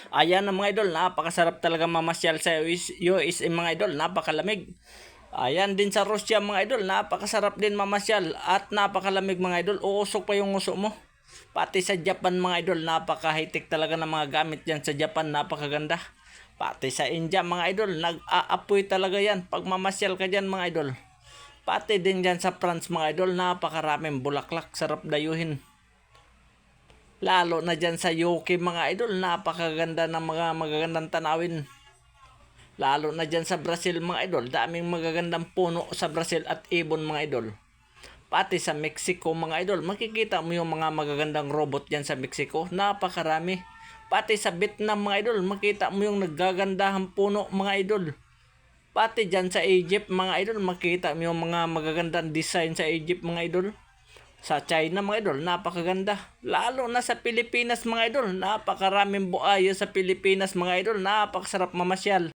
Ayan na mga idol, napakasarap talaga mamasyal sa USA mga idol, napakalamig. Ayan din sa Russia mga idol, napakasarap din mamasyal at napakalamig mga idol, uusok pa yung uso mo. Pati sa Japan mga idol, napaka-high-tech talaga ng mga gamit dyan sa Japan, napakaganda. Pati sa India mga idol, nag-aapoy talaga yan pag mamasyal ka dyan mga idol. Pati din dyan sa France mga idol, napakaraming bulaklak, sarap dayuhin. Lalo na dyan sa UK mga idol, napakaganda ng mga magagandang tanawin. Lalo na dyan sa Brazil mga idol, daming magagandang puno sa Brazil at ibon mga idol. Pati sa Mexico mga idol, makikita mo yung mga magagandang robot dyan sa Mexico, napakarami. Pati sa Vietnam mga idol, makita mo yung naggagandahang puno mga idol. Pati dyan sa Egypt mga idol, makita mo yung mga magagandang design sa Egypt mga idol. Sa China mga idol, napakaganda. Lalo na sa Pilipinas mga idol, napakaraming buaya sa Pilipinas mga idol, napakasarap mamasyal.